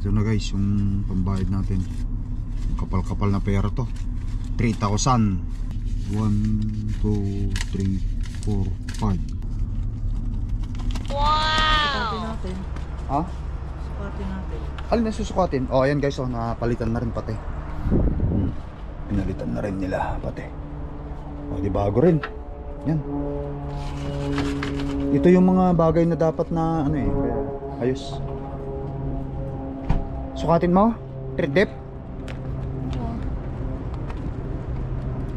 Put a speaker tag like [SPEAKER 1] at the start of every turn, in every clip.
[SPEAKER 1] Ito na guys yung pambayad natin. Kapal-kapal na pera to. 3,000. 1, 2, 3, 4, 5.
[SPEAKER 2] Sukatin natin.
[SPEAKER 1] Ha?
[SPEAKER 2] Sukatin natin.
[SPEAKER 1] Alin na susukatin? Oh ayan guys, oh, napalitan na rin pati. Pinalitan na rin nila pati. Oh di bago rin. Yan. Ito yung mga bagay na dapat na ano eh, ayos. Sukatin mo? Tridep?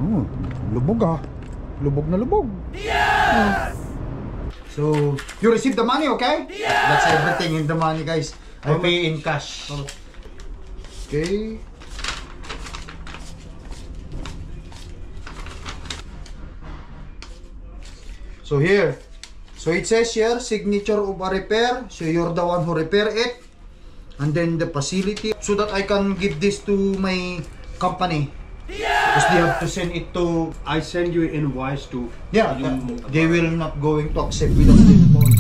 [SPEAKER 1] Oh, lubog ah. Lubog na lubog. Yes! So, you receive the money, okay? Yes! That's everything in the money, guys. I pay in cash. Okay. So here. So it says here, signature of a repair. So you're the one who repair it. And then the facility. So that I can give this to my company. Yeah! Because they have to send it to...
[SPEAKER 3] I send you invoice to...
[SPEAKER 1] Yeah, they will not going to accept without the invoice.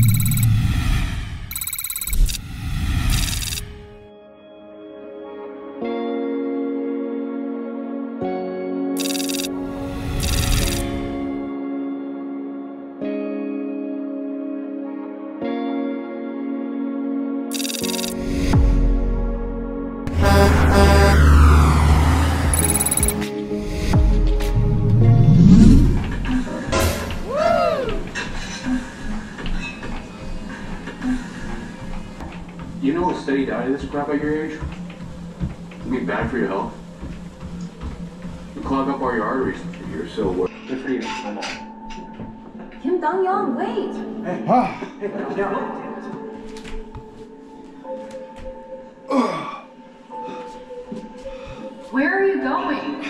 [SPEAKER 3] You know a steady diet of this crap at your age would be bad for your health. You clog up all your arteries. You're so good for you.
[SPEAKER 4] Kim Dong-young, wait!
[SPEAKER 3] Hey, hey, down.
[SPEAKER 4] Where are you going?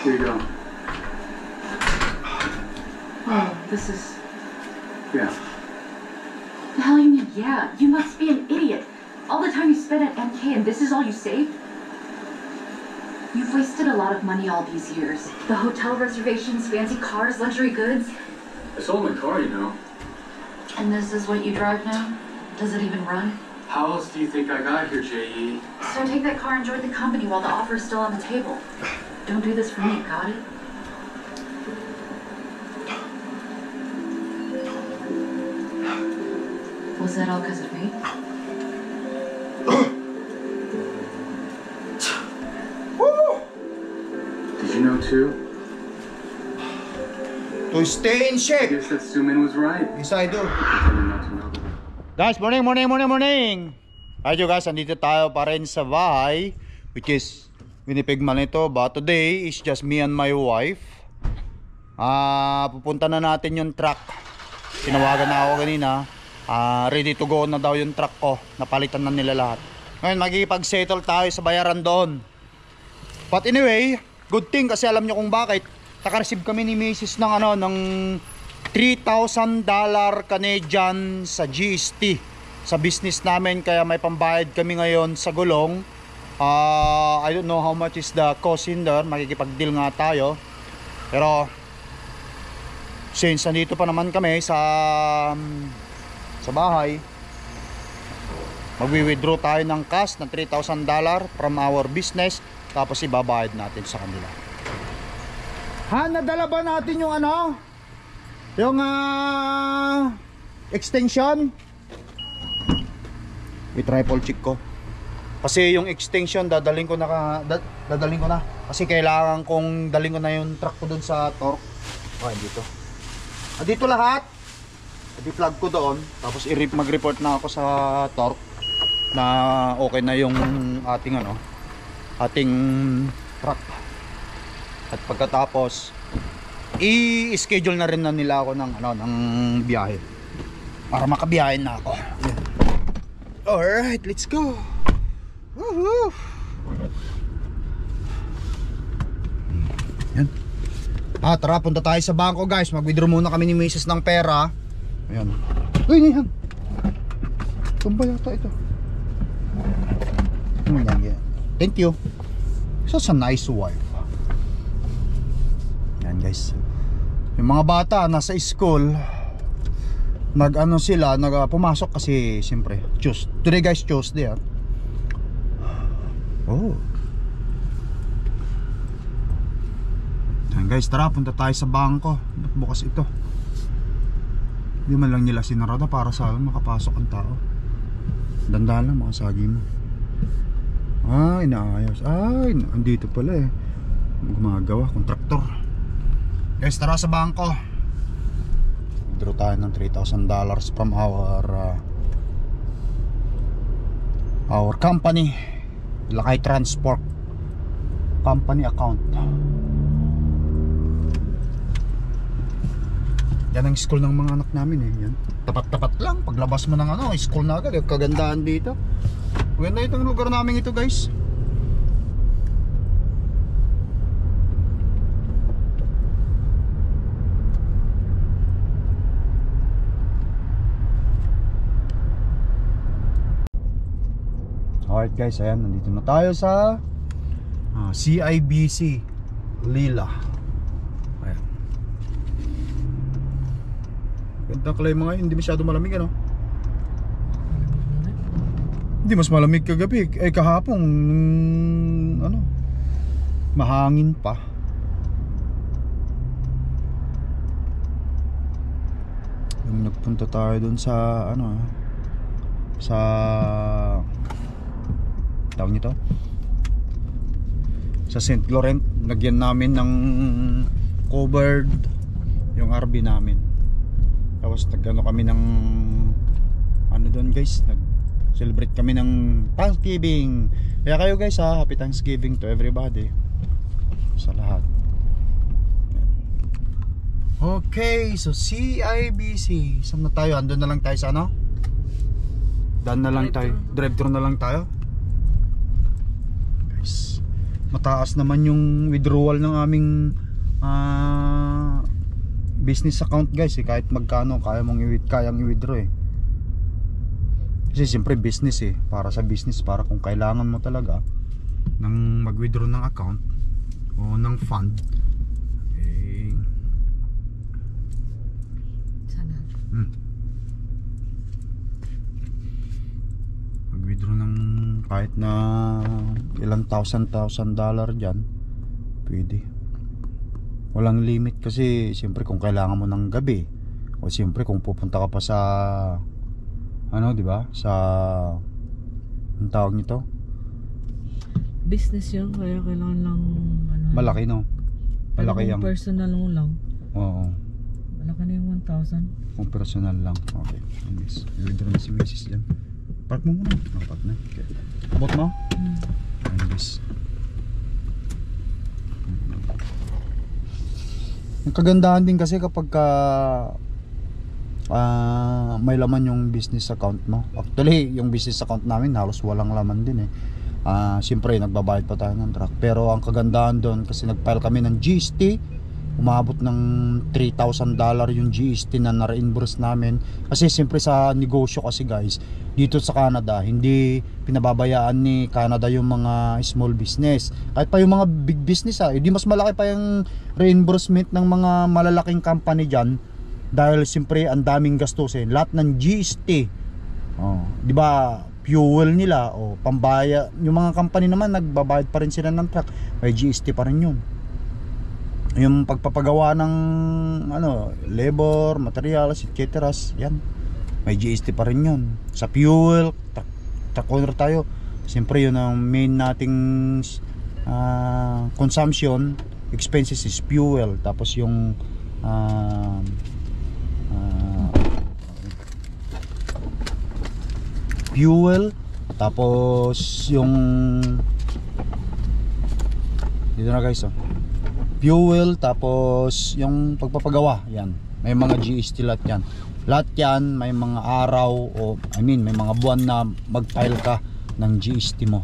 [SPEAKER 3] Here you go.
[SPEAKER 4] Oh, this is...
[SPEAKER 3] Yeah.
[SPEAKER 4] The hell you mean, yeah? You must be an idiot. All the time you spent at MK and this is all you saved? You've wasted a lot of money all these years. The hotel reservations, fancy cars, luxury goods.
[SPEAKER 3] I sold my car, you know.
[SPEAKER 4] And this is what you drive now? Does it even run?
[SPEAKER 3] How else do you think I got here, J.E.?
[SPEAKER 4] So take that car and join the company while the offer's still on the table. Don't do this for me, got it? Was that all because of me?
[SPEAKER 3] Did you know too?
[SPEAKER 1] To stay in
[SPEAKER 3] I
[SPEAKER 1] shape.
[SPEAKER 3] guess that Sumin was right.
[SPEAKER 1] Yes, I do.
[SPEAKER 3] Pretending not to know.
[SPEAKER 1] Guys, morning. Ayun guys, andito tayo pa rin sa bahay, which is Winnipeg, Manito. But today is just me and my wife. Pupunta na natin yung truck. Tinawagan na ako kanina. Ready to go na daw yung truck ko. Napalitan na nila lahat. Ngayon magkikipag-settle tayo sa bayaran doon. But anyway, good thing kasi alam nyo kung bakit. Naka-receive kami ni Mrs. ng ng $3,000 Canadian sa GST sa business namin, kaya may pambayad kami ngayon sa gulong. I don't know how much is the cost in there. Makikipag-deal nga tayo. Pero since nandito pa naman kami sa bahay, magwi-withdraw tayo ng cash na $3,000 from our business, tapos ibabayad natin sa kanila. Nadala ba natin yung yung extension? I-triple check ko. Kasi yung extension dadalhin ko na kasi kailangan kong dalhin ko na yung truck ko dun sa torque. Okay, dito. Dito lahat. I-plug ko doon, tapos mag-report na ako sa torque na okay na yung ating truck. At pagkatapos i-schedule na rin na nila ako ng biyahe para makabiyahin na ako. Alright, let's go. Woohoo! Yan. Tara, punta tayo sa bangko guys. Mag-withdraw muna kami ni Mrs. ng pera. Ayan. Uy, yan. Tumba yata ito. Yan. Thank you. Such a nice wife. Yan guys. Yung mga bata nasa school, nag-ano sila, pumasok kasi siyempre today guys, Tuesday Oh. Yan guys, tara, punta tayo sa bangko. Ba't bukas ito? Hindi man lang nila sinarada para sa makapasok ang tao. Dandahan lang mga sagi mo. Inaayos. Andito pala gumagawa, kontraktor. Guys, tara sa bangko. Withdraw tayo ng $3,000 from our company, Lakay Transport company account. Yan ang school ng mga anak namin yan. Tapat-tapat lang, paglabas mo ng school na agad. Kagandahan dito. Maganda itong lugar namin ito guys. Alright guys, ayan, nandito na tayo sa CIBC Lila. Ayan. Ganda kalay mga yun, hindi masyado malamig Hindi mas malamig kagabi. Kahapon mahangin pa. Yung nagpunta tayo dun sa sa tawag nito, sa St. Laurent, nagyan namin ng covered yung RV namin. Tapos kami ng doon guys, nag-celebrate kami ng Thanksgiving. Kaya kayo guys happy Thanksgiving to everybody, sa lahat. Okay, so CIBC, saan na tayo? Andun na lang tayo sa daan na lang tayo, drive-thru na lang tayo. Guys, mataas naman yung withdrawal ng aming business account guys kahit magkano kayang i-withdraw kasi siyempre business para sa business, para kung kailangan mo talaga ng mag-withdraw ng account o ng fund
[SPEAKER 2] Sana.
[SPEAKER 1] Mag-withdraw ng kahit na ilang $1,000 dyan, pwede. Walang limit kasi siyempre kung kailangan mo ng gabi o siyempre kung pupunta ka pa sa di ba? Sa ang tawag nito?
[SPEAKER 2] Business yun, kaya kailangan lang
[SPEAKER 1] Malaki Malaki
[SPEAKER 2] yung
[SPEAKER 1] yung
[SPEAKER 2] personal mo lang.
[SPEAKER 1] Oo.
[SPEAKER 2] Malaki na yung 1,000.
[SPEAKER 1] Kung personal lang. Okay. Yes. I-withdraw na si Mrs. dyan. Park mo muna. Nakapark na. Okay. Abot mo? Ayun guys. Ang kagandahan din kasi kapag may laman yung business account mo. Actually, yung business account namin halos walang laman din siyempre nagbabayad pa tayo ng truck. Pero ang kagandahan doon kasi nag-file kami ng GST, umabot ng $3,000 yung GST na na-reimburse namin. Kasi siyempre sa negosyo kasi guys, dito sa Canada, hindi pinababayaan ni Canada yung mga small business. Kahit pa yung mga big business hindi mas malaki pa yung reimbursement ng mga malalaking company dyan. Dahil siyempre ang daming gastusin. Lahat ng GST, di ba, fuel nila o pambaya. Yung mga company naman nagbabayad pa rin sila ng truck, may GST pa rin yun. Yung pagpapagawa ng labor, materials, etc. Yan, may GST pa rin yun. Sa fuel, truck owner tayo, siyempre yun ang main nating consumption expenses is fuel. Tapos yung fuel, tapos yung dito na guys fuel, tapos yung pagpapagawa, yan may mga GST lahat yan, may mga araw may mga buwan na mag-file ka ng GST mo.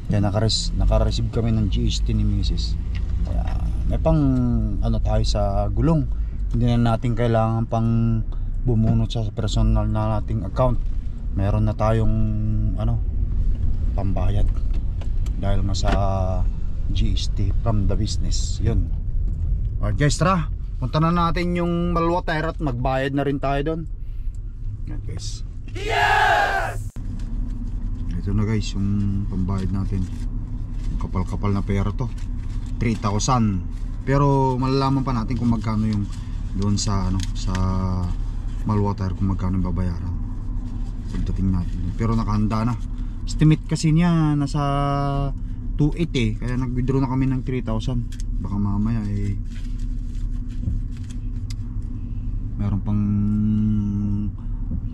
[SPEAKER 1] Kaya naka-receive kami ng GST ni Mrs. Kaya may pang tayo sa gulong, hindi na natin kailangan pang bumunot sa personal na nating account. Meron na tayong pambayad. dahil nga sa GST from the business. Yun. Alright guys, tara, punta na natin yung Malwa Tire at magbayad na rin tayo doon. Yan guys. Yes! Ito na guys yung pambayad natin. Kapal-kapal na pera to, 3,000. Pero malalaman pa natin kung magkano yung doon sa ano, sa Malwa Tire, kung magkano yung babayaran pagdating natin. Pero nakahanda na. Estimate kasi niya nasa 2,800 eh, kaya nag-withdraw na kami ng 3,000. Baka mamaya eh meron pang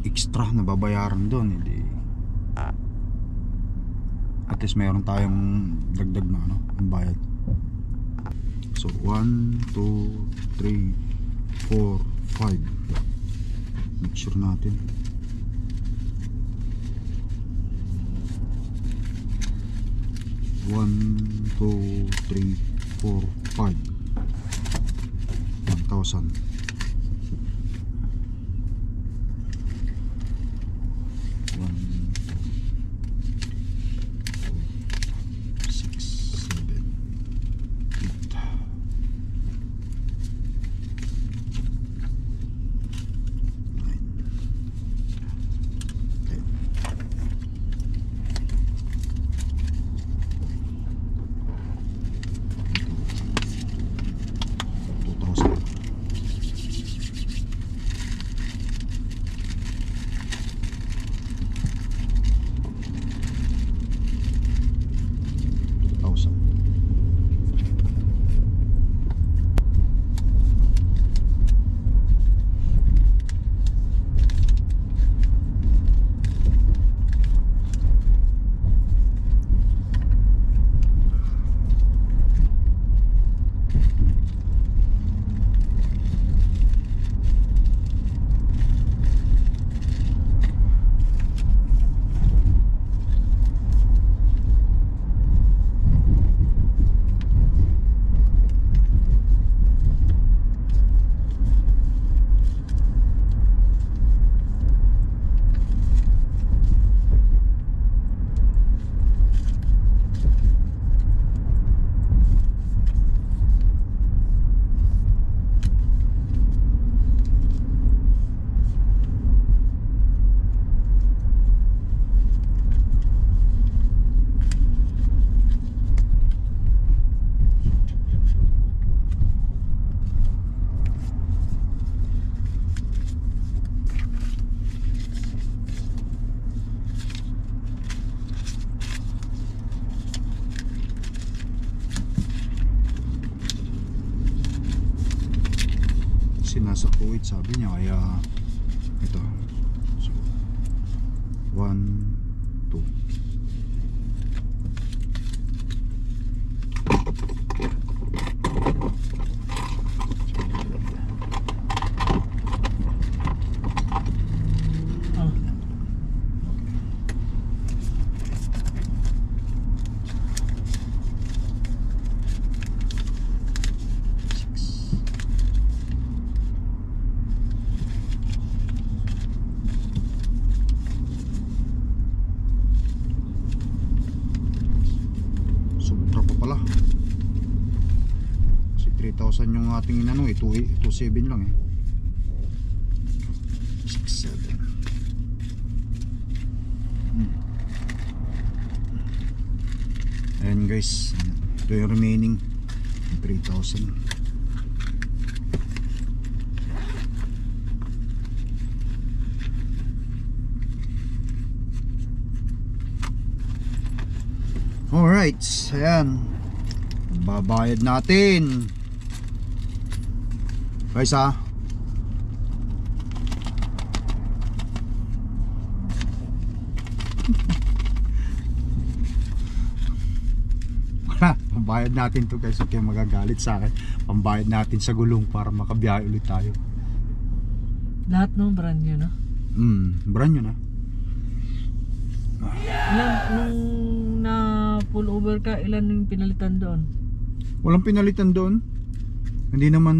[SPEAKER 1] extra na babayaran doon, hindi. At least meron tayong dagdag na ano, ang bayad. So 1, 2, 3, 4, 5. Make sure natin. One, 2, 3, 4, 5. 1,000. 8 sabi niya, kaya ito. So 1, 2. Kasi 3,000 yung ating inano eh, 2,700 lang eh. 6, 7. Ayan guys, ito yung remaining 3,000. Alright, ayan, babayad natin guys ha. Pambayad natin to guys, okay, magagalit sa akin. Pambayad natin sa gulong para makabiyahe ulit tayo.
[SPEAKER 2] Lahat ng brand nyo na?
[SPEAKER 1] Brand nyo na.
[SPEAKER 2] Ilan nung na full over ka, ilan yung pinalitan doon?
[SPEAKER 1] Walang pinalitan doon. Hindi naman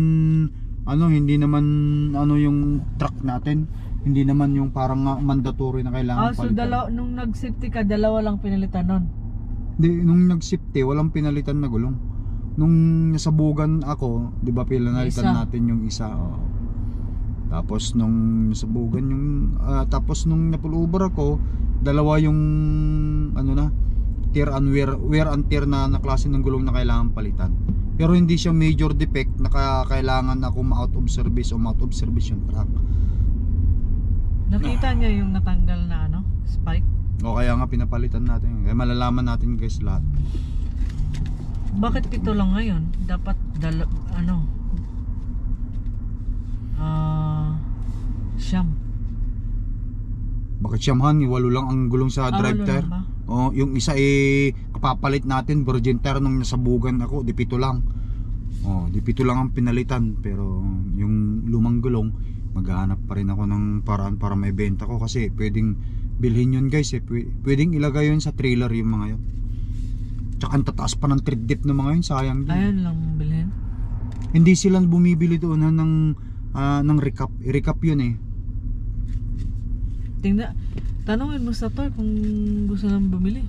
[SPEAKER 1] yung truck natin. Hindi naman yung parang mandatory na kailangan
[SPEAKER 2] So
[SPEAKER 1] palitan.
[SPEAKER 2] nung nag-safety ka, dalawa lang pinalitan nun?
[SPEAKER 1] Hindi, nung nag-shift walang pinalitan na gulong. Nung nasabugan ako, di ba pinalitan
[SPEAKER 2] Isa.
[SPEAKER 1] natin yung isa. Oo. Tapos nung nasabugan yung tapos nung napulubar ako, dalawa yung ano na, tear and wear and tear na klase ng gulong na kailangan palitan. Pero hindi siya major defect na kailangan ako ma-out of service o ma-out of service yung truck.
[SPEAKER 2] Nakita niyo yung natanggal na ano, spike?
[SPEAKER 1] O kaya nga pinapalitan natin. Kaya malalaman natin guys lahat.
[SPEAKER 2] Bakit 7 lang ngayon? Dapat siyam.
[SPEAKER 1] Bakit siyamhan? 8 lang ang gulong sa drive
[SPEAKER 2] walo
[SPEAKER 1] tire.
[SPEAKER 2] lang ba?
[SPEAKER 1] Oh, yung isa kapapalit natin virgin tire nung nasabugan ako, di 7 lang. Oh, di 7 lang ang pinalitan, pero yung lumang gulong maghahanap pa rin ako ng paraan para may benta ko kasi pwedeng bilhin yun guys pwedeng ilagay yun sa trailer yung mga yun. Tsaka ang tataas pa ng tread dip ng mga yun, sayang din.
[SPEAKER 2] Ayun lang bilhin.
[SPEAKER 1] Hindi sila bumibili doon ng recap. I-recap yun eh.
[SPEAKER 2] Tanungin mo sa to kung gusto nang bumili.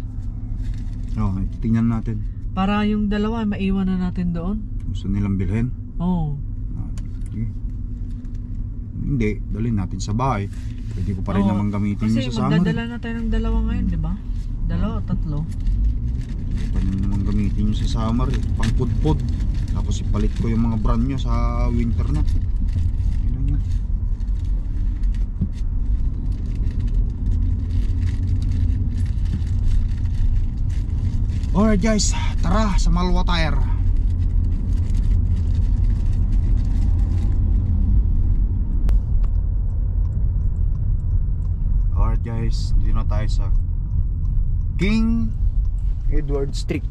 [SPEAKER 1] Oh, tingnan natin.
[SPEAKER 2] Para yung dalawa maiwan na natin doon.
[SPEAKER 1] Gusto nilang bilhin?
[SPEAKER 2] Oo.
[SPEAKER 1] Sige. Hindi, dalhin natin sa bahay. Pwede ko pa rin
[SPEAKER 2] Oo.
[SPEAKER 1] naman gamitin
[SPEAKER 2] Kasi
[SPEAKER 1] yung sa summer.
[SPEAKER 2] magdadala na tayo ng dalawa ngayon, di ba? 2 o 3.
[SPEAKER 1] Pwede pa rin naman gamitin yung sa summer eh. Pangpudpud. Tapos ipalit ko yung mga brand nyo sa winter na. Ano nyo? Alright guys, tara sa Malwa Tire. Alright guys, dito na tayo sa King Edward Street.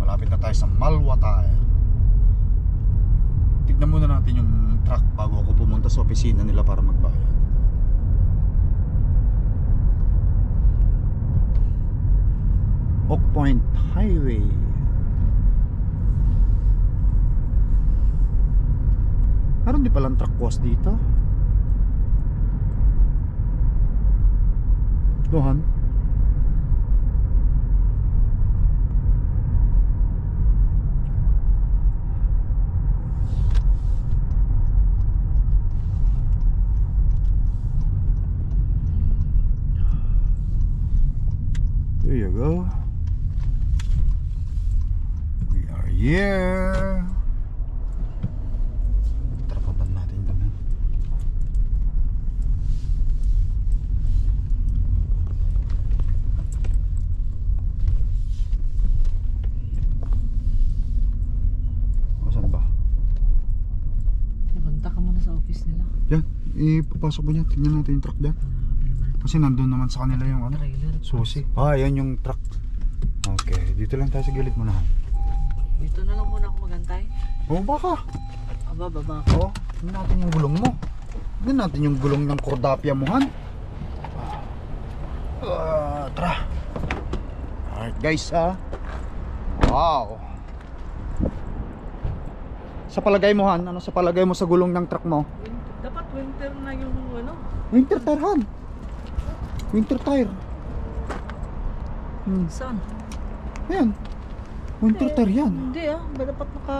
[SPEAKER 1] Malapit na tayo sa Malwa Tire. Tignan muna natin yung truck bago ako pumunta sa opisina nila para magbayad. Oak Point Highway. Meron di palang truck wash dito. Lohan. There you go. We are here. Tarapan natin doon. Saan ba?
[SPEAKER 2] Punta ka muna sa office nila.
[SPEAKER 1] Yan, ipapasok mo niya. Tingnan natin yung truck dyan. Kasi nandun naman sa kanila yung ano,
[SPEAKER 2] Trailer.
[SPEAKER 1] susi. Yan yung truck. Okay, dito lang tayo sa gilid muna.
[SPEAKER 2] Dito na lang muna ako magantay.
[SPEAKER 1] Baka.
[SPEAKER 2] Baba.
[SPEAKER 1] Oo, tingnan natin yung gulong mo. Tingnan natin yung gulong ng Cordapia mo, Han. Tara. Alright guys, wow. Sa palagay mo, Han, ano sa palagay mo sa gulong ng truck mo?
[SPEAKER 2] Dapat winter na yung ano.
[SPEAKER 1] Winter tire, Han. Winter tire.
[SPEAKER 2] Saan?
[SPEAKER 1] Ayan. Winter tire yan.
[SPEAKER 2] Hindi dapat naka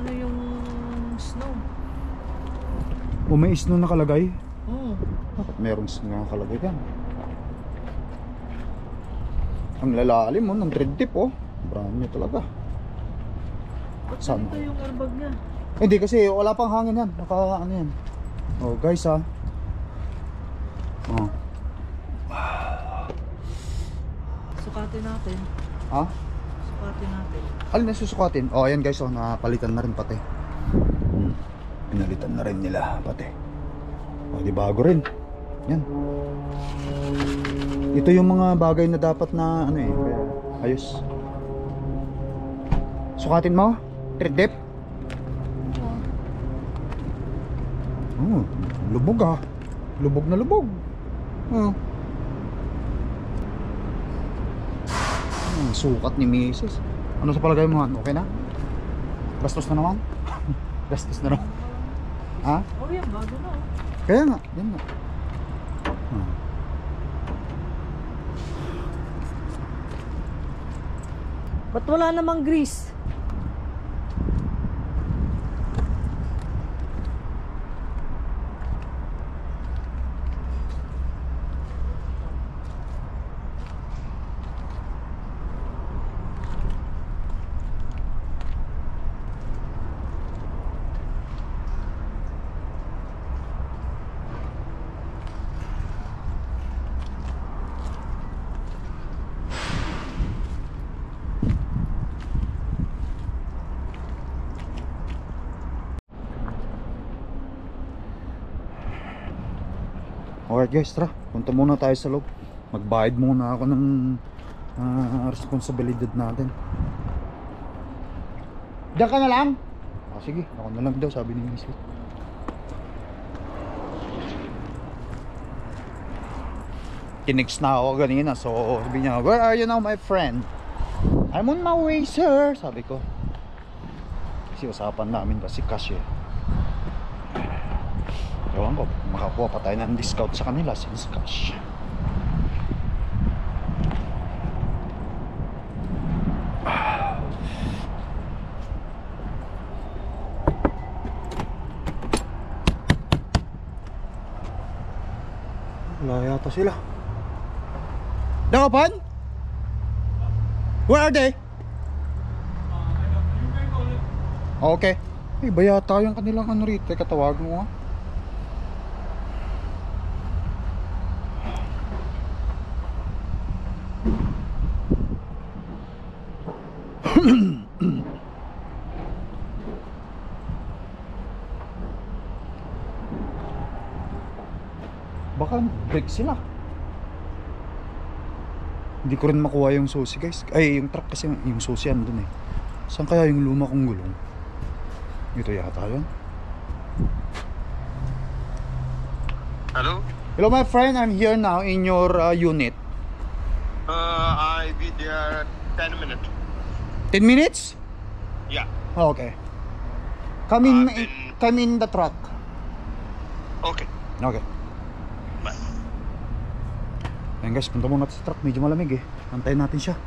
[SPEAKER 2] yung snow.
[SPEAKER 1] O may snow nakalagay?
[SPEAKER 2] Oo.
[SPEAKER 1] Bakit merong snow nakalagay yan? Ang lalalim mo ng tread tip brand new talaga.
[SPEAKER 2] Ba't
[SPEAKER 1] Saan?
[SPEAKER 2] ito yung airbag niya?
[SPEAKER 1] Hindi kasi wala pang hangin yan. Naka ano yan. Oh guys
[SPEAKER 2] Sukatin natin. Sukatin natin.
[SPEAKER 1] Alin na susukatin? Ayan guys napalitan na rin pati. Pinalitan na rin nila pati. Di bago rin. Yan. Ito yung mga bagay na dapat na ayos. Sukatin mo? Tread dip? Lubog Lubog na lubog. Sukat ni Mrs. Ano sa palagay mo, Han? Okay na? Gastos na naman? Gastos na naman.
[SPEAKER 2] Yan, bago na.
[SPEAKER 1] Kaya nga, yan nga.
[SPEAKER 2] Ba't wala namang grease?
[SPEAKER 1] Alright guys, tara. Punta muna tayo sa loob. Magbayad muna ako ng responsibilidad natin. Diyan ka na lang? Sige, ako na lang daw, sabi ni Misfit. Tinext na ako kanina, so sabi niya, where are you now my friend? I'm on my way sir, sabi ko. Kasi usapan namin kasi cash eh. Ewan ko, makakuha pa tayo ng discount sa kanila since cash. Wala yata sila. Dakapan? Where are they? Okay. Iba yata yung kanilang ano rito. Teka, tawagan mo nga. Baka break sila. Hindi ko rin makuha yung susi guys. Ay yung truck kasi yung susi andun eh. Saan kaya yung luma kong gulong? Ito yata yun.
[SPEAKER 5] Hello?
[SPEAKER 1] Hello my friend, I'm here now in your unit.
[SPEAKER 5] I'll be there 10 minutes.
[SPEAKER 1] 10 minutes?
[SPEAKER 5] Yeah.
[SPEAKER 1] Oh, okay. Come
[SPEAKER 5] in-
[SPEAKER 1] in the truck.
[SPEAKER 5] Okay.
[SPEAKER 1] Okay.
[SPEAKER 5] Bye.
[SPEAKER 1] Ayan guys, punta muna sa truck. Medyo malamig eh. Antayin natin siya.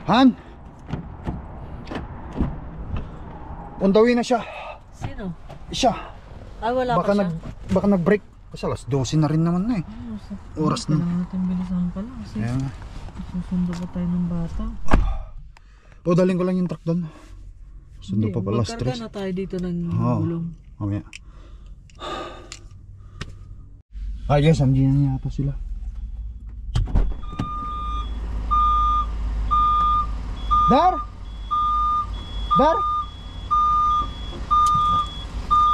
[SPEAKER 1] Han! On the way na siya.
[SPEAKER 2] Sino?
[SPEAKER 1] Siya.
[SPEAKER 2] Ah, wala pa siya.
[SPEAKER 1] Baka nag-break. Kasi alas 12 na rin naman na eh. Oras na.
[SPEAKER 2] Kailangan natin bilisan pala kasi
[SPEAKER 1] Ayan nga.
[SPEAKER 2] susundo pa tayo ng bata.
[SPEAKER 1] O, daling ko lang yung truck doon. Sundo
[SPEAKER 2] Hindi,
[SPEAKER 1] pa pala
[SPEAKER 2] magkarga
[SPEAKER 1] stress.
[SPEAKER 2] na tayo dito ng
[SPEAKER 1] Oo.
[SPEAKER 2] gulong.
[SPEAKER 1] Mamaya. Ah yes, andiyan na yata sila. Dar! Dar!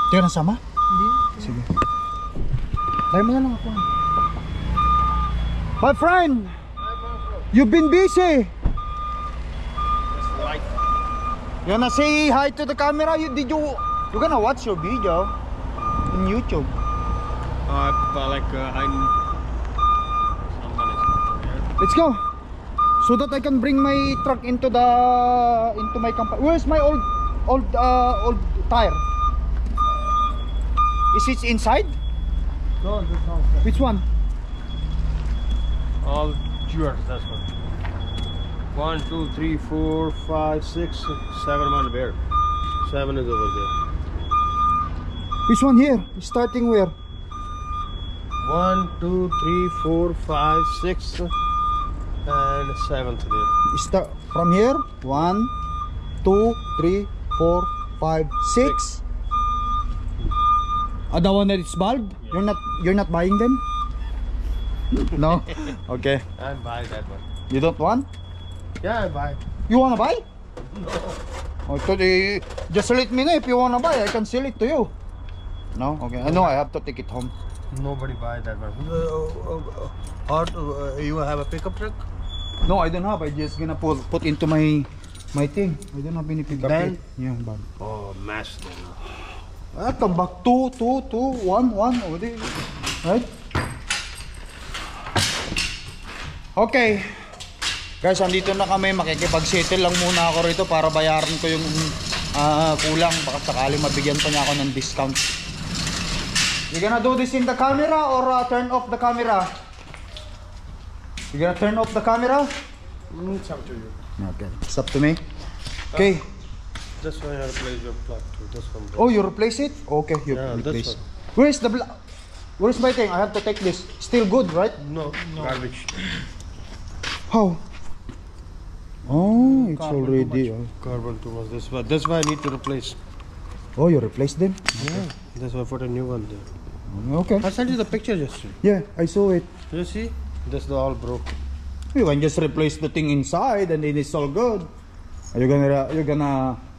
[SPEAKER 1] Tira na sama?
[SPEAKER 2] Hindi.
[SPEAKER 1] Sige. Dahil mo na lang ako. My friend! You've been busy! You wanna say hi to the camera? You gonna watch your video in YouTube?
[SPEAKER 5] I'm
[SPEAKER 1] Let's go. So that I can bring my truck into my company. Where's my old tire? Is it inside?
[SPEAKER 5] No, this one.
[SPEAKER 1] Which one?
[SPEAKER 5] All yours, that's one. 1, 2, 3, 4, 5, 6, 7 on there. 7 is over there.
[SPEAKER 1] Which one here? Starting where?
[SPEAKER 5] 1, 2, 3, 4, 5, 6, and 7th there.
[SPEAKER 1] Start from here. 1, 2, 3, 4, 5, 6. The one that is bulb?
[SPEAKER 5] Yeah.
[SPEAKER 1] You're not buying them? No? Okay.
[SPEAKER 5] I buy that one.
[SPEAKER 1] You don't want?
[SPEAKER 5] Yeah, I buy.
[SPEAKER 1] You wanna buy? No. Okay, just let me know if you wanna buy. I can sell it to you. No? Okay. I know I have to take it home.
[SPEAKER 5] Nobody buy that one. You have a pickup truck?
[SPEAKER 1] No, I don't have. I just gonna put into my thing. I don't have any pickup.
[SPEAKER 5] Van?
[SPEAKER 1] Yeah, van.
[SPEAKER 5] Oh, mass then.
[SPEAKER 1] Come back. 2, 2, 2, 1, 1. Right? Okay. Guys, andito na kami. Makikipag-settle lang muna ako rito para bayaran ko yung kulang. Baka sakali mabigyan pa niya ako ng discount. You gonna do this in the camera or turn off the camera? You gonna turn off the camera?
[SPEAKER 5] It's up to you.
[SPEAKER 1] Okay, it's up to me. Okay.
[SPEAKER 5] This one I replace your plug too. This one.
[SPEAKER 1] Oh, you replace it? Okay, you
[SPEAKER 5] Yeah,
[SPEAKER 1] replace.
[SPEAKER 5] this one.
[SPEAKER 1] Where's the where's my thing? I have to take this. Still good, right?
[SPEAKER 5] No, garbage.
[SPEAKER 1] How? Oh, it's already.
[SPEAKER 5] Carbon too much. This one I need to replace.
[SPEAKER 1] Oh, you replaced them?
[SPEAKER 5] Yeah. That's why I put a new one there.
[SPEAKER 1] Okay.
[SPEAKER 5] I sent you the picture yesterday.
[SPEAKER 1] Yeah, I saw it.
[SPEAKER 5] You see? This is all broke.
[SPEAKER 1] You can just replace the thing inside, and then it's all good. Are you gonna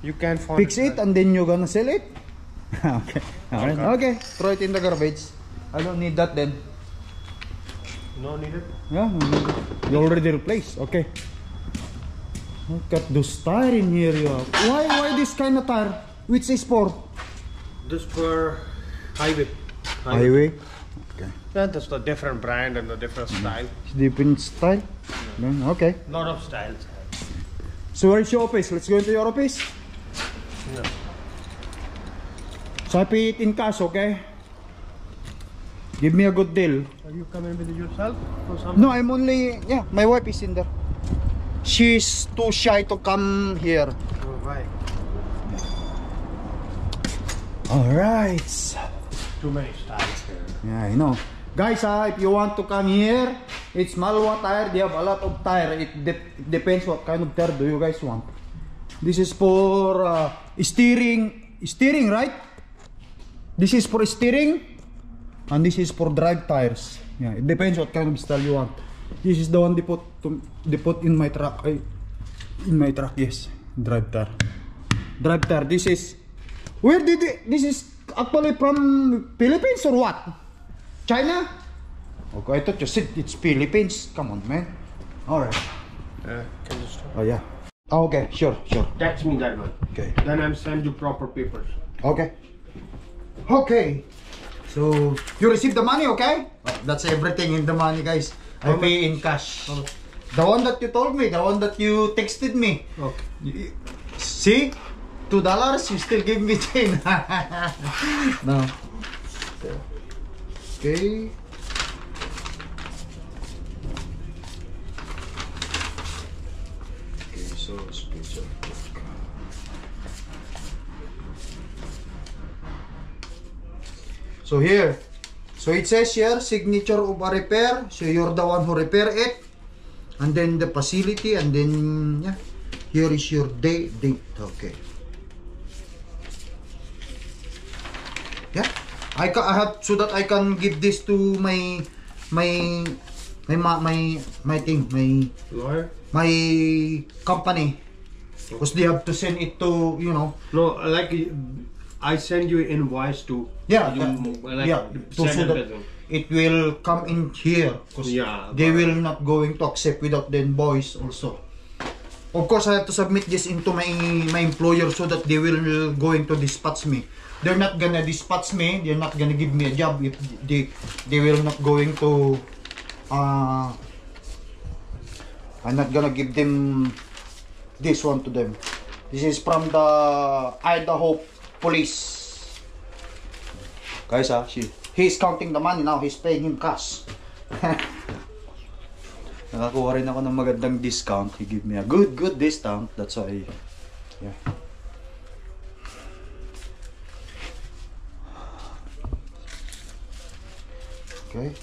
[SPEAKER 5] You can't find
[SPEAKER 1] fix it, and then you're gonna sell it? Okay. Alright. Okay. Throw it in the garbage. I don't need that then.
[SPEAKER 5] No needed.
[SPEAKER 1] Yeah, you already replaced. Okay. Look at those tire in here you have. Why this kind of tire? Which is for?
[SPEAKER 5] This for highway.
[SPEAKER 1] Highway. Okay.
[SPEAKER 5] Yeah, that's the different brand and the different style.
[SPEAKER 1] It's different style. Then, okay.
[SPEAKER 5] Lot of styles.
[SPEAKER 1] So where's your office? Let's go into your office.
[SPEAKER 5] Yeah.
[SPEAKER 1] So I pay it in cash, okay? Give me a good deal.
[SPEAKER 5] Are you coming with it yourself or something?
[SPEAKER 1] No, I'm only, yeah, my wife is in there. She's too shy to come here.
[SPEAKER 5] Oh, why?
[SPEAKER 1] Alright.
[SPEAKER 5] Too many styles here.
[SPEAKER 1] Yeah, I know. Guys, if you want to come here, it's Malwa tire. They have a lot of tire. It depends what kind of tire do you guys want. This is for steering, right? This is for steering, and this is for drive tires. Yeah, it depends what kind of style you want. This is the one they put in my truck. Yes, drive tire. Drive tire. This is this is actually from Philippines or what? China? Okay, I thought you said it's Philippines. Come on, man. All right.
[SPEAKER 5] Can you stop?
[SPEAKER 1] Oh yeah. Oh, okay, sure.
[SPEAKER 5] Text me that one.
[SPEAKER 1] Okay.
[SPEAKER 5] Then I'll send you proper papers.
[SPEAKER 1] Okay. Okay. So you received the money, okay? Oh, that's everything in the money, guys. I pay in cash. The one that you told me, the one that you texted me.
[SPEAKER 5] Okay.
[SPEAKER 1] See? $2, you still give me 10. No. Okay. Okay, so special. So here, so it says here, signature of a repair. So you're the one who repair it, and then the facility, and then yeah, here is your date. Okay. Yeah, I have so that I can give this to my thing,
[SPEAKER 5] Lawyer?
[SPEAKER 1] my company, because they have to send it to, you know.
[SPEAKER 5] No, like I send you invoice to.
[SPEAKER 1] Yeah,
[SPEAKER 5] so
[SPEAKER 1] so that it will come in here, because they will not going to accept without the invoice also. Of course, I have to submit this into my employer so that they will going to dispatch me. They're not gonna dispatch me. They're not gonna give me a job if they will not going to. I'm not gonna give them this one to them. This is from the Idaho police. Guys, he's counting the money now. He's paying him cash. Nakakuha rin ako ng magandang discount. He give me a good discount. That's why, yeah. Okay.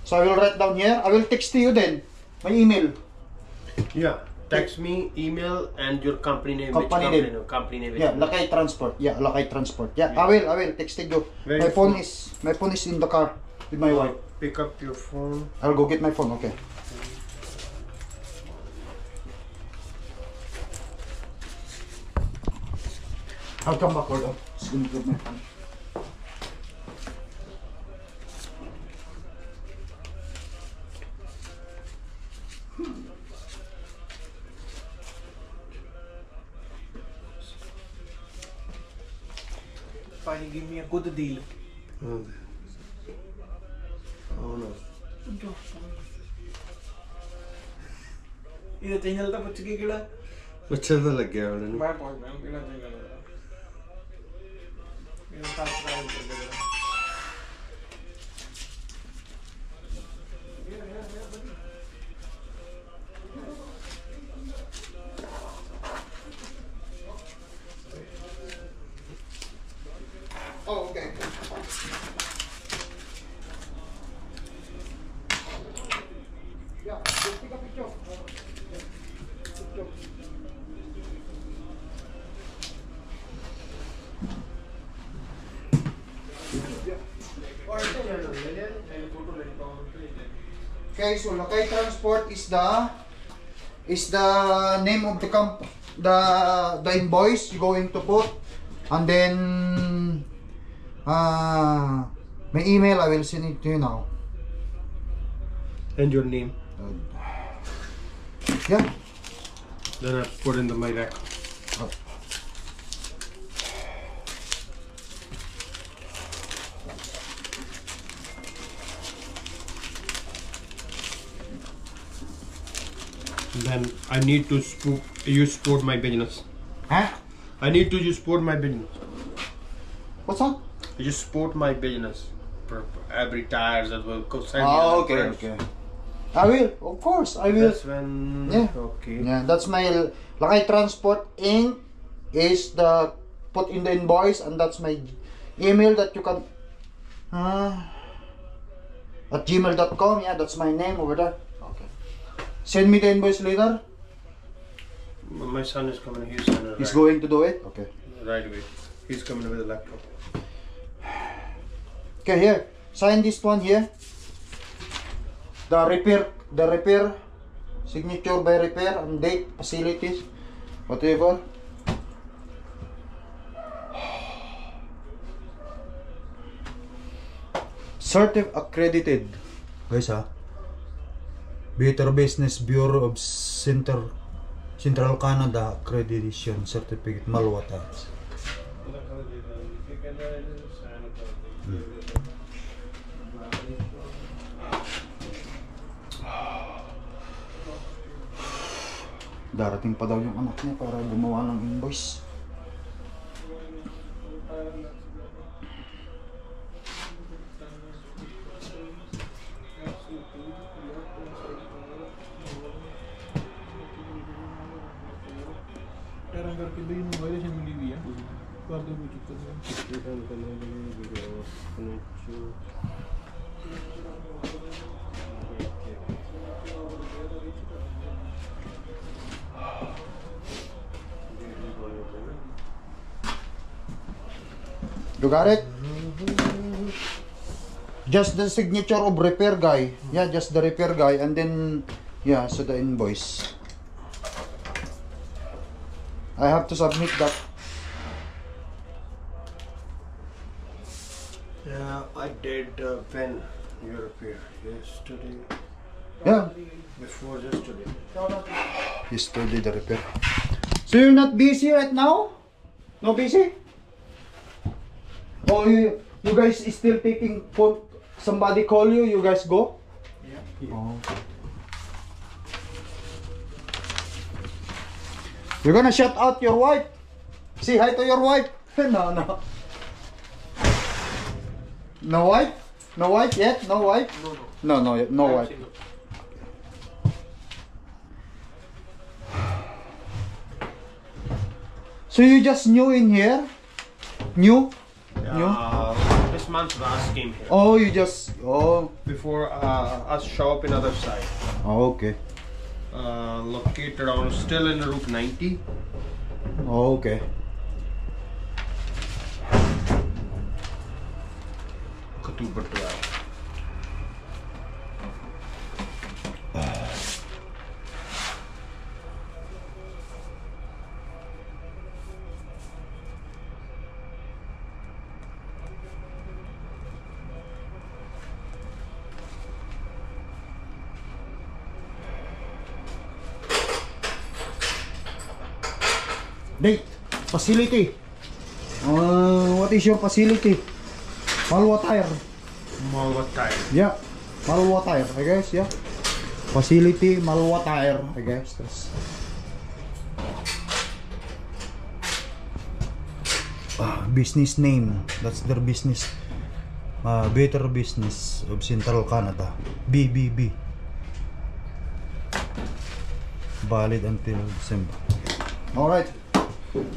[SPEAKER 1] So I will write down here. I will text to you then. My email.
[SPEAKER 5] Yeah. Text me, email, and your company name.
[SPEAKER 1] Company
[SPEAKER 5] which
[SPEAKER 1] name.
[SPEAKER 5] No, company name.
[SPEAKER 1] Yeah, Lakay Transport. Yeah, Lakay Transport. Yeah, I will texting you.
[SPEAKER 5] Very
[SPEAKER 1] My phone is in the car with my wife.
[SPEAKER 5] Pick up your phone.
[SPEAKER 1] I'll go get my phone. Okay. I'll come back, hold on. Just gonna get my phone.
[SPEAKER 2] finally give me a good deal.
[SPEAKER 5] Oh no.
[SPEAKER 2] ਇਹ ਚੈਨਲ ਤਾਂ ਪੁੱਛ ਕੇ ਕਿਹੜਾ
[SPEAKER 5] ਅੱਛਾ ਤਾਂ ਲੱਗਿਆ ਉਹਨਾਂ ਨੂੰ
[SPEAKER 2] ਮੈਂ ਪੁੱਛਦਾ ਕਿਹੜਾ ਚੈਨਲ ਹੈ ਇਹ ਸਬਸਕ੍ਰਾਈਬ ਕਰ ਦੇ
[SPEAKER 1] Oh, okay. Yeah, just take a picture. Okay, so Lakay Transport is the name of the the invoice you're going to put, and then my email I will send it to you now.
[SPEAKER 5] And your name.
[SPEAKER 1] Yeah.
[SPEAKER 5] Then I put in my rack. Then I need to support my business.
[SPEAKER 1] Huh?
[SPEAKER 5] I need to support my business.
[SPEAKER 1] What's that?
[SPEAKER 5] You support my business. For every tires that will send
[SPEAKER 1] Oh,
[SPEAKER 5] me
[SPEAKER 1] okay,
[SPEAKER 5] the
[SPEAKER 1] okay. I will, of course, I will.
[SPEAKER 5] That's when.
[SPEAKER 1] Yeah.
[SPEAKER 5] Okay.
[SPEAKER 1] Yeah, that's my Lakay Transport Inc. is the put in the invoice, and that's my email that you can at gmail.com. Yeah, that's my name over there. Okay. Send me the invoice later.
[SPEAKER 5] My son is coming. He's gonna.
[SPEAKER 1] He's going to do it. Okay.
[SPEAKER 5] right away. He's coming with a laptop.
[SPEAKER 1] Okay, here. Sign this one here. The repair, signature by repair and date, facilities, whatever. Accredited. Guys ha. Better Business Bureau of Central Canada Accreditation Certificate, Malwa Times. Darating pa daw yung anak niya para gumawa ng invoice.
[SPEAKER 2] ਟੈਰਾਂ ਕਰਕੇ ਬਈ ਨੂੰ ਵਾਇਰੇਸ਼ਨ ਮਿਲੀ ਵੀ ਆ ਕਰ ਦੋ ਕੋਈ ਚੱਕਰ
[SPEAKER 1] You got it? Just the signature of repair guy. Yeah, just the repair guy, and then yeah, so the invoice. I have to submit that.
[SPEAKER 5] Yeah, I did when you repair yesterday.
[SPEAKER 1] Yeah,
[SPEAKER 5] Before yesterday.
[SPEAKER 1] yesterday the repair. So you're not busy right now? No busy? Oh, you guys is still taking phone? Somebody call you, you guys go?
[SPEAKER 2] Yeah.
[SPEAKER 1] Oh, okay. You're gonna shout out your wife. Say hi to your wife. No, no. No wife? No wife yet? No wife?
[SPEAKER 2] No,
[SPEAKER 1] No wife. So you just new in here? New?
[SPEAKER 5] This month Ras came here.
[SPEAKER 1] Oh, you just, oh.
[SPEAKER 5] Before us shop in other side.
[SPEAKER 1] Oh, okay.
[SPEAKER 5] Located on still in Route 90.
[SPEAKER 1] Oh, okay.
[SPEAKER 5] October 12.
[SPEAKER 1] Date, facility. What is your facility? Malwa Tire.
[SPEAKER 5] Malwa Tire.
[SPEAKER 1] Yeah, Malwa Tire, I guess, yeah. Facility Malwa Tire, I guess. Business name, that's their business. Better Business of Central Canada. BBB. Valid until December. Alright.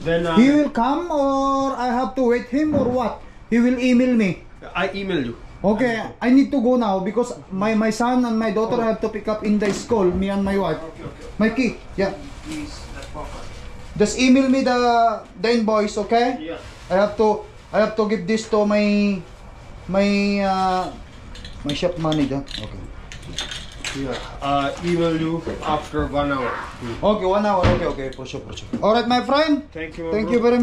[SPEAKER 5] Then
[SPEAKER 1] He will come or I have to wait him or what? He will email me.
[SPEAKER 5] I email you.
[SPEAKER 1] Okay, I need to go now because my son and my daughter have to pick up in the school, me and my wife. My key, yeah. Just email me the invoice, okay?
[SPEAKER 5] Yeah.
[SPEAKER 1] I have to give this to my shop manager. Okay.
[SPEAKER 5] Yeah. Email you after 1 hour.
[SPEAKER 1] Okay, 1 hour. Okay, for sure. All right, my friend.
[SPEAKER 5] Thank you.
[SPEAKER 1] Thank you very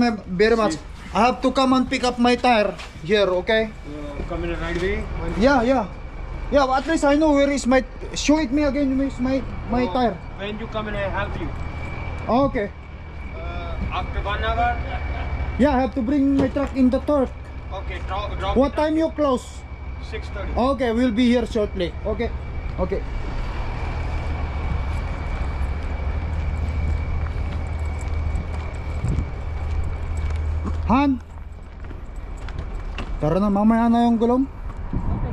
[SPEAKER 1] much. I have to come and pick up my tire here, okay?
[SPEAKER 5] Come in right away.
[SPEAKER 1] Yeah. But at least I know where is my. Show it me again. Where is my tire?
[SPEAKER 5] When you come in, I help you.
[SPEAKER 1] Okay.
[SPEAKER 5] After 1 hour.
[SPEAKER 1] Yeah, I have to bring my truck in the torque.
[SPEAKER 5] Okay. Drop.
[SPEAKER 1] What time you close?
[SPEAKER 5] 6:30.
[SPEAKER 1] Okay, we'll be here shortly. Okay. Han, tara na, mamaya na yung gulong.
[SPEAKER 2] Okay.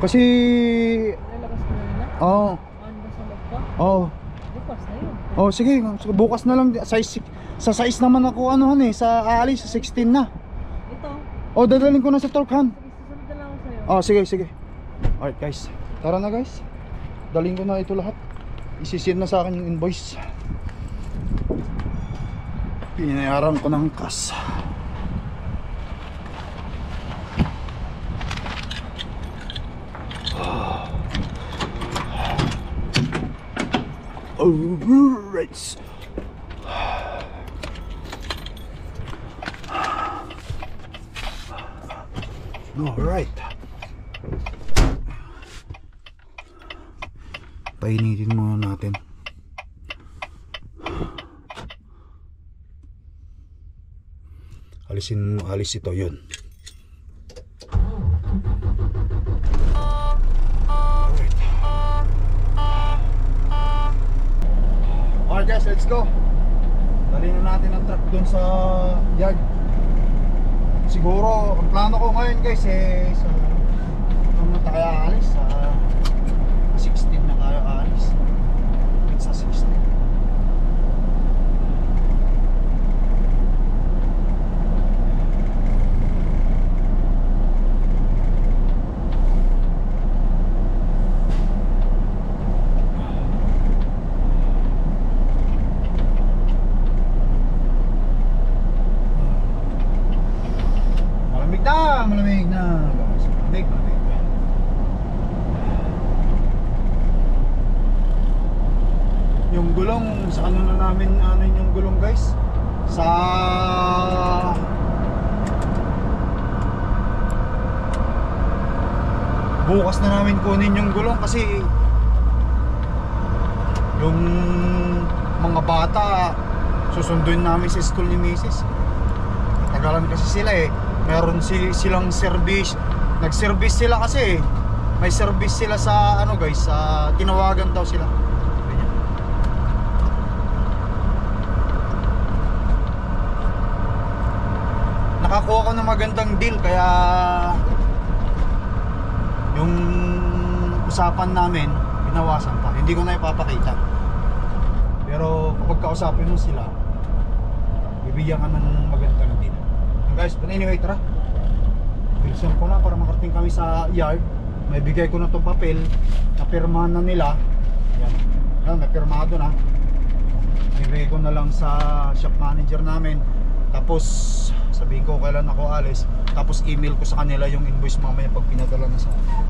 [SPEAKER 1] Kasi,
[SPEAKER 2] Nalabas ko na nila.
[SPEAKER 1] oh,
[SPEAKER 2] Ano ba sa loob pa?
[SPEAKER 1] oh,
[SPEAKER 2] Bukas na yun.
[SPEAKER 1] oh, sige, bukas na lang. Sa size naman ako, ano han sa aalis, sa 16 na.
[SPEAKER 2] Ito.
[SPEAKER 1] Oh, dadalhin ko na sa torque, Han.
[SPEAKER 2] Sige, susunod na lang ako sa'yo.
[SPEAKER 1] Oh, sige. Alright guys, tara na guys. Dalhin ko na ito lahat. Isisend na sa akin yung invoice. Pinayaran ko ng cash. Alright. Alright. Painitin muna natin. Alis ito, yun. Alright. Alright guys, let's go. Dalhin na natin ang truck dun sa yard. Siguro, ang plano ko ngayon guys sa ano tayo aalis? Sa 16 na tayo aalis. Sa 16. Malamig na guys. Malamig. Yung gulong sa ano na namin yung gulong guys, sa bukas na namin kunin yung gulong kasi yung mga bata susunduin namin sa school ni Mrs. Tagalan kasi sila meron silang service, nag-service sila kasi may service sila sa ano guys, sa tinawagan daw sila. Nakakuha ko ng magandang deal kaya yung usapan namin binawasan pa, hindi ko na ipapakita, pero kapag kausapin mo sila bibigyan ka ng magandang deal. Guys, but anyway, tara. Bilisan ko na para makarating kami sa yard. May bigay ko na itong papel na pirmahan na nila. Yan, may pirmado na. Bibigay ko na lang sa shop manager namin. Tapos sabihin ko kailan ako alis. Tapos email ko sa kanila yung invoice mamaya pag pinadala na sa akin.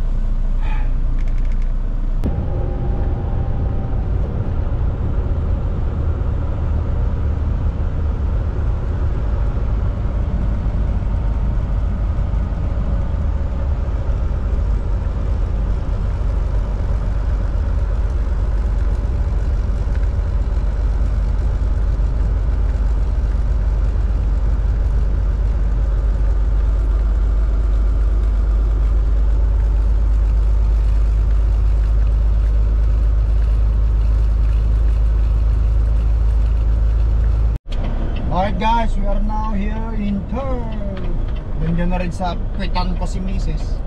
[SPEAKER 1] now here in turn. Nandiyan na rin sa kwitan ko si Mrs.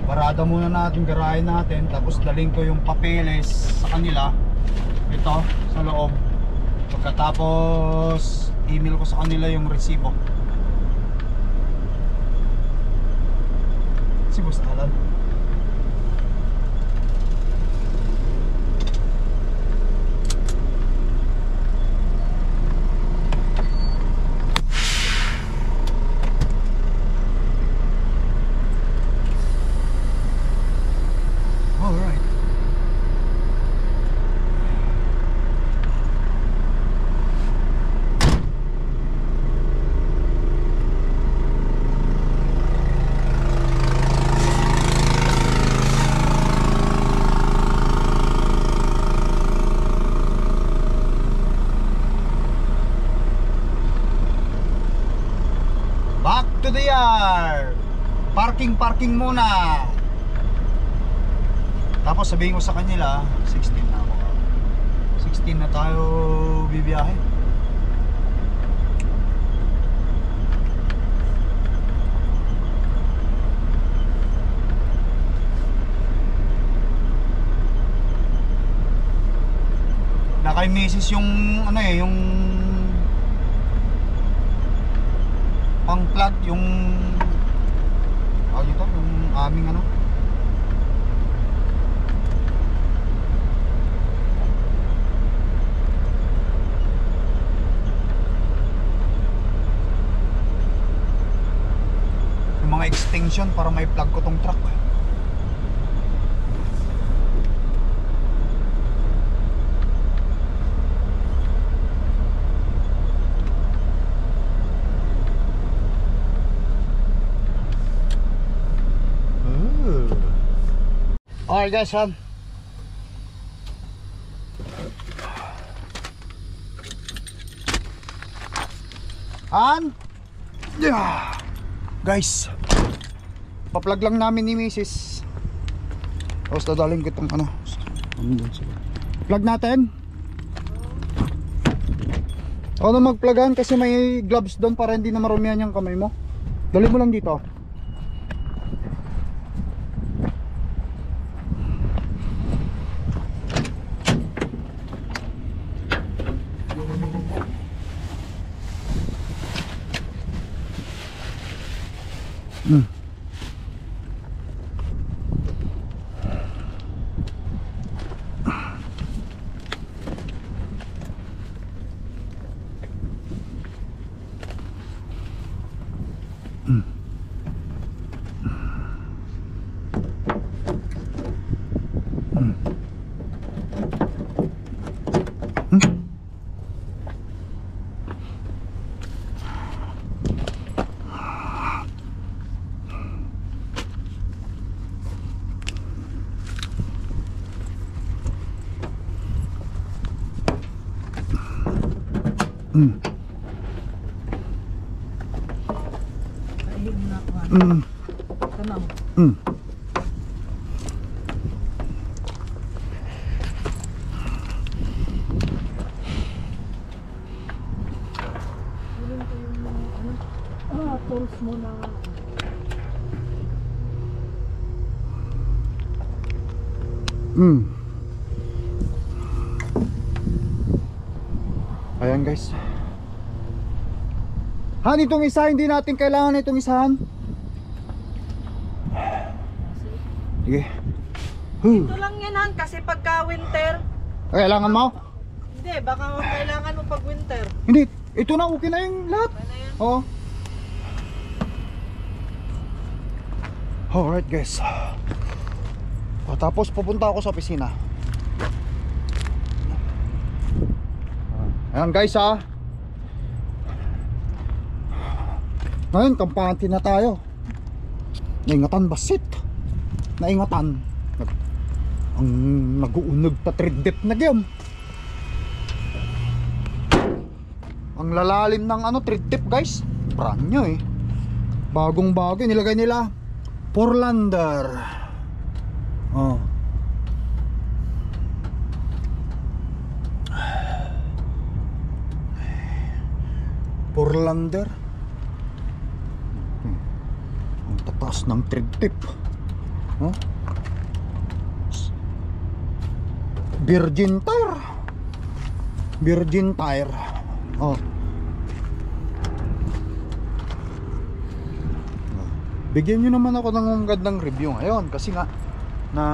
[SPEAKER 1] Parada muna natin, garahin natin. Tapos daling ko yung papeles sa kanila. Ito, sa loob. Pagkatapos email ko sa kanila yung resibo. Si Boss Alan. Alright. Back to the yard. Parking muna. Tapos sabihin ko sa kanila, 16 na ako. 16 na tayo bibiyahe. Na kay Mrs. yung ano yung pang plug yung ito, yung aming ano. Mga extension para may plug ko tong truck. Alright guys, yeah. Guys, pa-plug lang namin ni Mrs. Tapos dadaling ko itong ano. Plug natin. Ako na mag-plugan kasi may gloves doon para hindi na marumihan yung kamay mo. Dali mo lang dito.
[SPEAKER 2] Ayun na ako. Tanong. Tools mo na.
[SPEAKER 1] Ayan guys. Han, itong isa hindi natin kailangan itong isahan. Sige.
[SPEAKER 2] Ito lang yan Han, kasi pagka winter.
[SPEAKER 1] Kailangan mo?
[SPEAKER 2] Hindi, baka kailangan mo pag winter.
[SPEAKER 1] Hindi, ito na, okay na yung lahat.
[SPEAKER 2] Ano na yan?
[SPEAKER 1] Oo. Alright guys. Tapos pupunta ako sa opisina. Ayan guys Ngayon, kampante na tayo. Naingatan basit. Naingatan. Ang nag-uunog ta tridip na gyam. Ang lalalim ng ano tridip guys. Brand new Bagong bago nilagay nila. Portlander. Oh. Portlander. Ang tatas ng tread tip. Huh? Virgin tire. Virgin tire. Oh. Bigyan nyo naman ako ng gandang review ngayon kasi nga na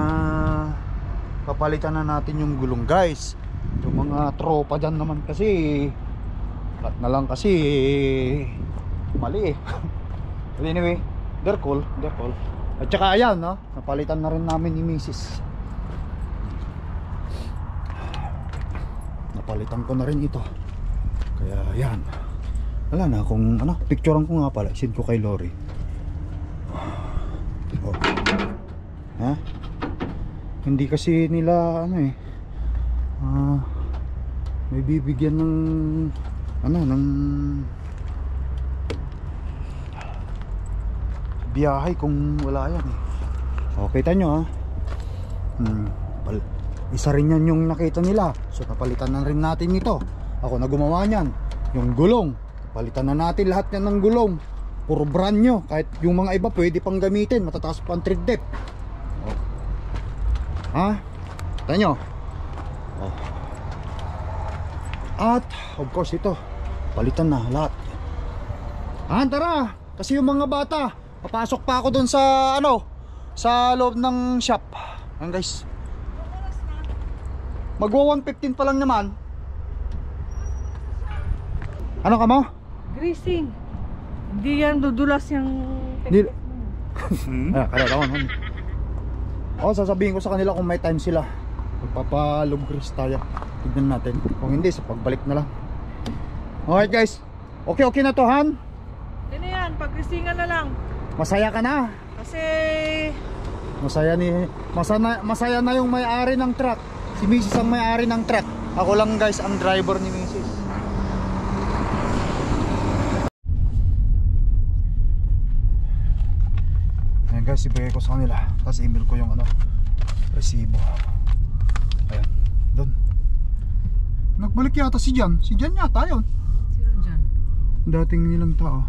[SPEAKER 1] papalitan na natin yung gulong guys. Yung mga tropa dyan naman kasi lahat na lang kasi mali eh. But anyway, they're cool. At saka ayan, no? Napalitan na rin namin ni Mrs. Napalitan ko na rin ito. Kaya yan. Wala na kung ano, picturean ko nga pala, send ko kay Lori. Oh. Ha? Hindi kasi nila ano eh. May bibigyan ng ano ng biyahe kung wala yan eh. O, kita nyo ha. Isa rin yan yung nakita nila. So napalitan na rin natin ito. Ako na gumawa niyan. Yung gulong, palitan na natin lahat yan ng gulong. Puro brand nyo. Kahit yung mga iba pwede pang gamitin. Matataas pa ang tread depth. O. Ha? Kita nyo. O. At of course ito, palitan na lahat. Tara. Kasi yung mga bata, papasok pa ako dun sa ano, sa loob ng shop. Ayan guys, magwa 1:15 pa lang naman. Ano ka mo?
[SPEAKER 2] Greasing. Hindi yan dudulas yung
[SPEAKER 1] Hindi. Kaya naman. Sasabihin ko sa kanila kung may time sila. Magpapalog grease tayo. Tignan natin. Kung hindi, sa pagbalik na lang. Alright guys. Okay na to, Han?
[SPEAKER 2] Ano yan, pag-greasingan na lang.
[SPEAKER 1] Masaya ka na?
[SPEAKER 2] Kasi
[SPEAKER 1] Masaya na yung may-ari ng truck. Si Mrs. ang may-ari ng truck. Ako lang guys ang driver ni Mrs. Ayan guys, ibigay ko sa kanila. Tapos email ko yung ano, resibo. Ayan, doon. Nagbalik yata si Jan. Si Jan yata yun.
[SPEAKER 2] sino dyan?
[SPEAKER 1] Dating nilang tao.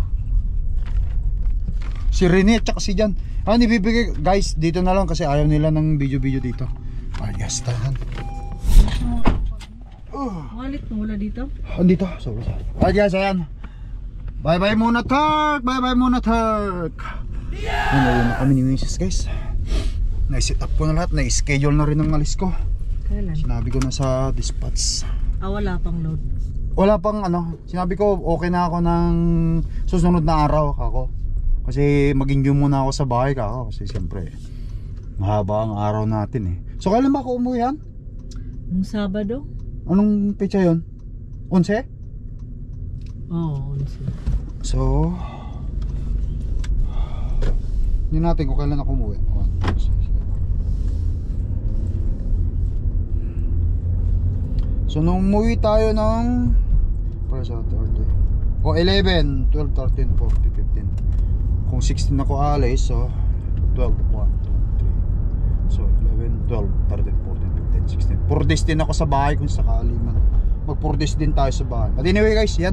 [SPEAKER 1] Si Rene at saka si Jan. Ibibigay guys, dito na lang kasi ayaw nila ng video-video dito. Ay, yes, tahan.
[SPEAKER 2] Walit mo wala dito?
[SPEAKER 1] Andito, sorry. Ay guys, ayan. Bye-bye muna, Turk. Bye-bye muna, Turk. Ano na kami ni Mrs. guys. Na-set up ko na lahat. Na-schedule na rin ang alis ko.
[SPEAKER 2] Kailan?
[SPEAKER 1] Sinabi ko na sa dispatch.
[SPEAKER 2] Wala pang load.
[SPEAKER 1] Wala pang ano. Sinabi ko okay na ako ng susunod na araw ako. Kasi mag-enjoy muna ako sa bahay ako. Kasi siyempre mahaba ang araw natin eh. So kailan ba ako umuwi yan?
[SPEAKER 2] Nung Sabado?
[SPEAKER 1] Anong petsa yun? 11?
[SPEAKER 2] Oo, 11.
[SPEAKER 1] So hindi natin kung kailan ako umuwi. 1, 2, 6, 7. So nung umuwi tayo ng Saturday 11, 12, 13, 14, 15. Kung 16 ako alis, so 12, 1, 2, 3. So 11, 12, 13, 14, 15, 16. 4 days din ako sa bahay kung sakali man. Mag 4 days din tayo sa bahay. But anyway guys, yan.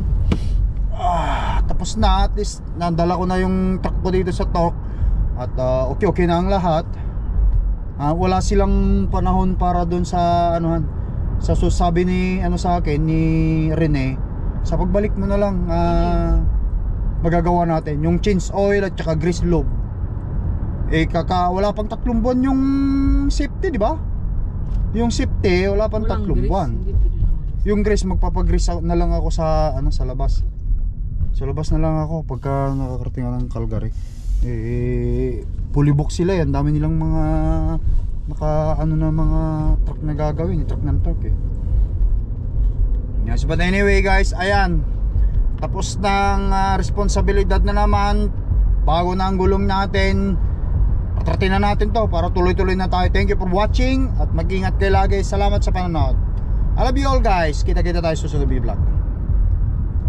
[SPEAKER 1] Tapos na, at least nandala ko na yung truck ko dito sa Tok. At okay na ang lahat. Wala silang panahon para dun sa anuhan. Sa sabi ni sa akin ni Rene, sa pagbalik mo na lang magagawa natin yung change oil at saka grease lube. Wala pang 3 buwan yung safety, di ba? Yung safety wala pang 3 buwan. Yung grease magpapagrease na lang ako sa sa labas. Sa labas na lang ako pagka nakakarating ng Calgary. Fully book sila yan. Dami nilang mga na mga truck na gagawin, truck ng truck Yes, but anyway guys, ayan. Tapos ng responsibilidad na naman. Bago na ang gulong natin. Patratin na natin to para tuloy-tuloy na tayo. Thank you for watching at mag-ingat kayo lagi. Salamat sa panonood. I love you all guys. Kita-kita tayo sa susunod vlog.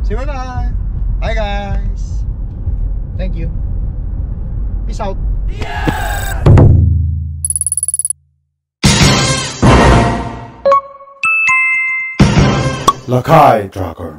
[SPEAKER 1] See you, bye. Bye guys. Thank you. Peace out. Lakay Trucker.